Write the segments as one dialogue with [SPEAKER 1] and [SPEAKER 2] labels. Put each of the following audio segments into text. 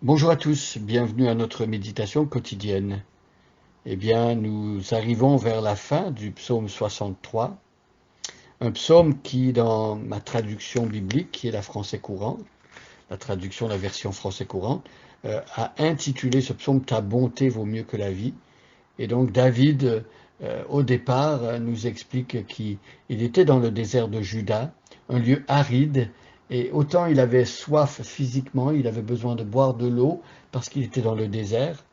[SPEAKER 1] Bonjour à tous, bienvenue à notre méditation quotidienne. Eh bien, nous arrivons vers la fin du psaume 63, un psaume qui, dans ma traduction biblique, qui est la français courant, la traduction, la version français courante, a intitulé ce psaume « Ta bonté vaut mieux que la vie ». Et donc David, au départ, nous explique qu'il était dans le désert de Juda, un lieu aride, et autant il avait soif physiquement, il avait besoin de boire de l'eau parce qu'il était dans le désert,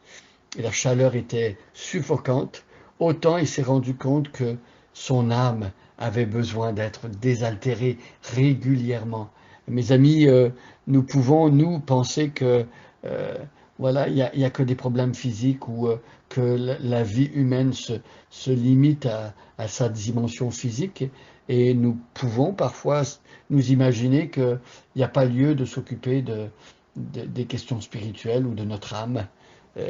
[SPEAKER 1] et la chaleur était suffocante, autant il s'est rendu compte que son âme avait besoin d'être désaltérée régulièrement. Mes amis, nous pouvons, nous, penser que euh, voilà, il y a que des problèmes physiques ou que la vie humaine se limite à sa dimension physique et nous pouvons parfois nous imaginer qu'il n'y a pas lieu de s'occuper des questions spirituelles ou de notre âme.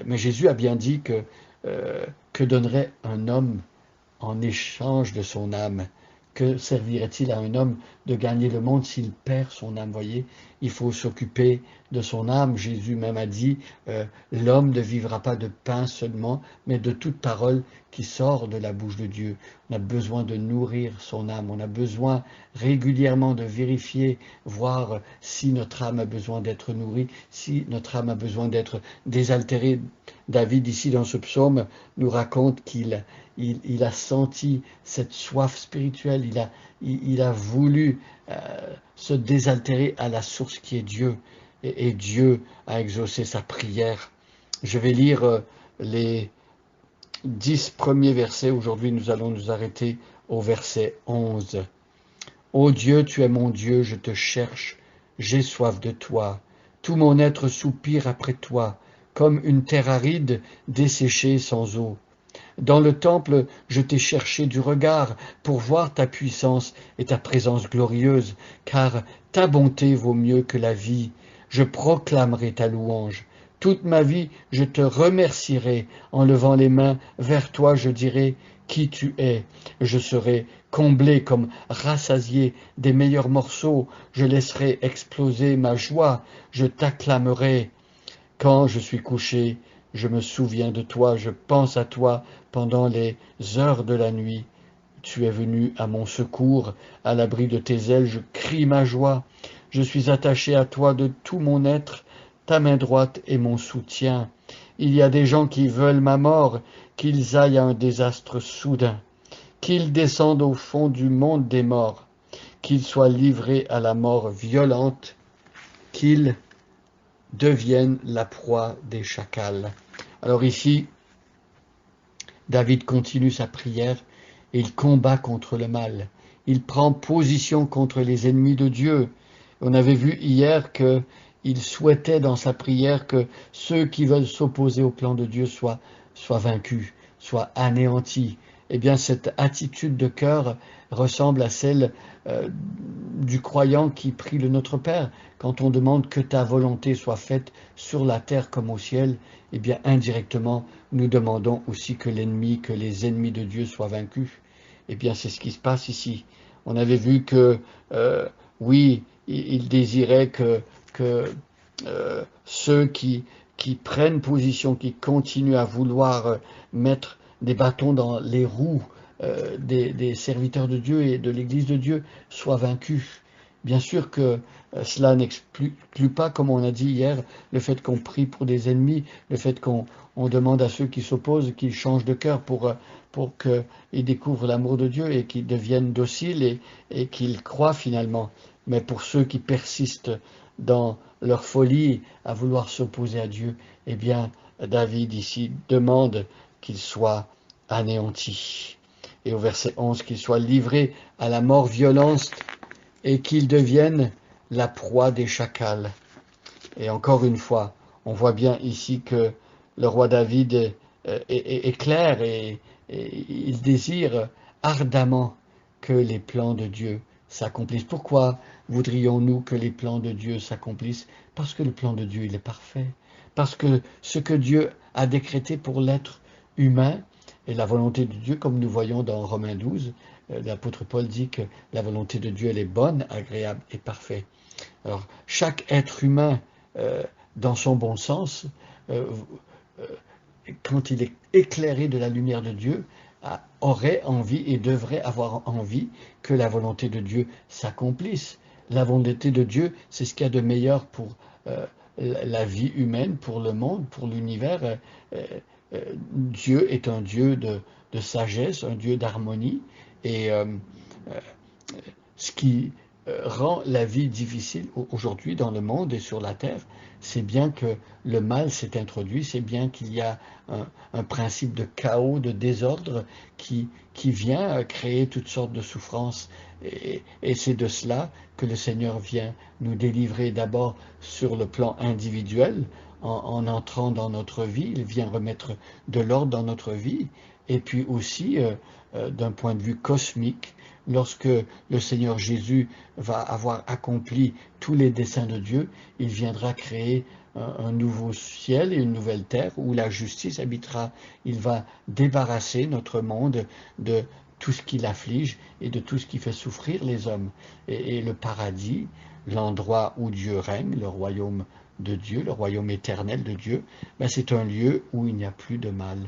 [SPEAKER 1] Mais Jésus a bien dit que donnerait un homme en échange de son âme? Que servirait-il à un homme de gagner le monde s'il perd son âme? Voyez, il faut s'occuper de son âme. Jésus même a dit, l'homme ne vivra pas de pain seulement, mais de toute parole qui sort de la bouche de Dieu. On a besoin de nourrir son âme. On a besoin régulièrement de vérifier, voir si notre âme a besoin d'être nourrie, si notre âme a besoin d'être désaltérée. David, ici dans ce psaume, nous raconte qu'il a senti cette soif spirituelle, il a voulu se désaltérer à la source qui est Dieu, et Dieu a exaucé sa prière. Je vais lire les 10 premiers versets. Aujourd'hui, nous allons nous arrêter au verset 11. Ô Dieu, tu es mon Dieu, je te cherche, j'ai soif de toi. Tout mon être soupire après toi, comme une terre aride desséchée sans eau. Dans le temple, je t'ai cherché du regard pour voir ta puissance et ta présence glorieuse, car ta bonté vaut mieux que la vie. Je proclamerai ta louange. Toute ma vie, je te remercierai en levant les mains vers toi, je dirai qui tu es. Je serai comblé comme rassasié des meilleurs morceaux. Je laisserai exploser ma joie. Je t'acclamerai. Quand je suis couché, je me souviens de toi, je pense à toi pendant les heures de la nuit. Tu es venu à mon secours, à l'abri de tes ailes, je crie ma joie. Je suis attaché à toi de tout mon être, ta main droite est mon soutien. Il y a des gens qui veulent ma mort, qu'ils aillent à un désastre soudain, qu'ils descendent au fond du monde des morts, qu'ils soient livrés à la mort violente, qu'ils deviennent la proie des chacals. Alors ici, David continue sa prière et il combat contre le mal. Il prend position contre les ennemis de Dieu. On avait vu hier qu'il souhaitait dans sa prière que ceux qui veulent s'opposer au plan de Dieu soient vaincus, soient anéantis. Eh bien, cette attitude de cœur ressemble à celle du croyant qui prie le Notre Père. Quand on demande que ta volonté soit faite sur la terre comme au ciel, eh bien, indirectement, nous demandons aussi que que les ennemis de Dieu soient vaincus. Eh bien, c'est ce qui se passe ici. On avait vu que, oui, il désirait que ceux qui prennent position, qui continuent à vouloir mettre des bâtons dans les roues des serviteurs de Dieu et de l'Église de Dieu soient vaincus. Bien sûr que cela n'exclut pas, comme on a dit hier, le fait qu'on prie pour des ennemis, le fait qu'on demande à ceux qui s'opposent qu'ils changent de cœur pour qu'ils découvrent l'amour de Dieu et qu'ils deviennent dociles et qu'ils croient finalement. Mais pour ceux qui persistent dans leur folie à vouloir s'opposer à Dieu, eh bien, David ici demande qu'ils soient anéantis. Et au verset 11, qu'ils soient livrés à la mort violente et qu'ils deviennent la proie des chacals. Et encore une fois, on voit bien ici que le roi David est clair et il désire ardemment que les plans de Dieu s'accomplissent. Pourquoi voudrions-nous que les plans de Dieu s'accomplissent? Parce que le plan de Dieu, il est parfait. Parce que ce que Dieu a décrété pour l'être humain et la volonté de Dieu, comme nous voyons dans Romains 12, l'apôtre Paul dit que la volonté de Dieu, elle est bonne, agréable et parfaite. Alors, chaque être humain dans son bon sens, euh, quand il est éclairé de la lumière de Dieu, aurait envie et devrait avoir envie que la volonté de Dieu s'accomplisse. La volonté de Dieu, c'est ce qu'il y a de meilleur pour la vie humaine, pour le monde, pour l'univers. Dieu est un Dieu de sagesse, un Dieu d'harmonie, et ce qui rend la vie difficile aujourd'hui dans le monde et sur la terre, c'est bien que le mal s'est introduit, c'est bien qu'il y a un principe de chaos, de désordre qui vient créer toutes sortes de souffrances. Et c'est de cela que le Seigneur vient nous délivrer d'abord sur le plan individuel, en entrant dans notre vie, il vient remettre de l'ordre dans notre vie, et puis aussi d'un point de vue cosmique, lorsque le Seigneur Jésus va avoir accompli tous les desseins de Dieu, il viendra créer un nouveau ciel et une nouvelle terre où la justice habitera. Il va débarrasser notre monde de tout ce qui l'afflige et de tout ce qui fait souffrir les hommes. Et le paradis, l'endroit où Dieu règne, le royaume de Dieu, le royaume éternel de Dieu, ben c'est un lieu où il n'y a plus de mal,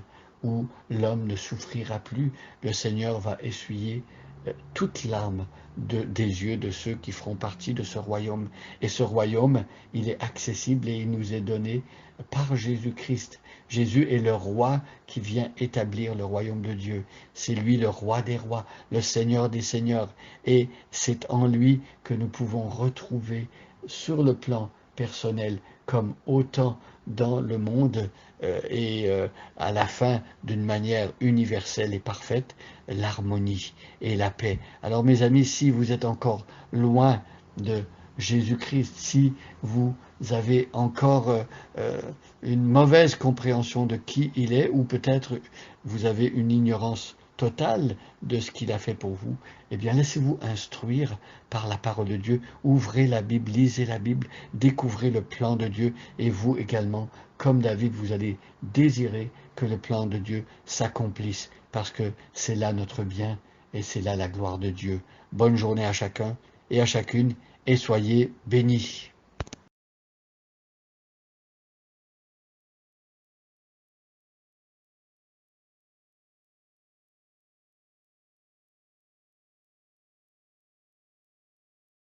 [SPEAKER 1] où l'homme ne souffrira plus. Le Seigneur va essuyer toute larme des yeux de ceux qui feront partie de ce royaume. Et ce royaume, il est accessible et il nous est donné par Jésus-Christ. Jésus est le roi qui vient établir le royaume de Dieu. C'est lui le roi des rois, le Seigneur des seigneurs. Et c'est en lui que nous pouvons retrouver sur le plan personnel comme autant dans le monde à la fin d'une manière universelle et parfaite, l'harmonie et la paix. Alors mes amis, si vous êtes encore loin de Jésus-Christ, si vous avez encore une mauvaise compréhension de qui il est, ou peut-être vous avez une ignorance totale de ce qu'il a fait pour vous, eh bien laissez-vous instruire par la parole de Dieu, ouvrez la Bible, lisez la Bible, découvrez le plan de Dieu, et vous également, comme David, vous allez désirer que le plan de Dieu s'accomplisse, parce que c'est là notre bien, et c'est là la gloire de Dieu. Bonne journée à chacun et à chacune, et soyez bénis.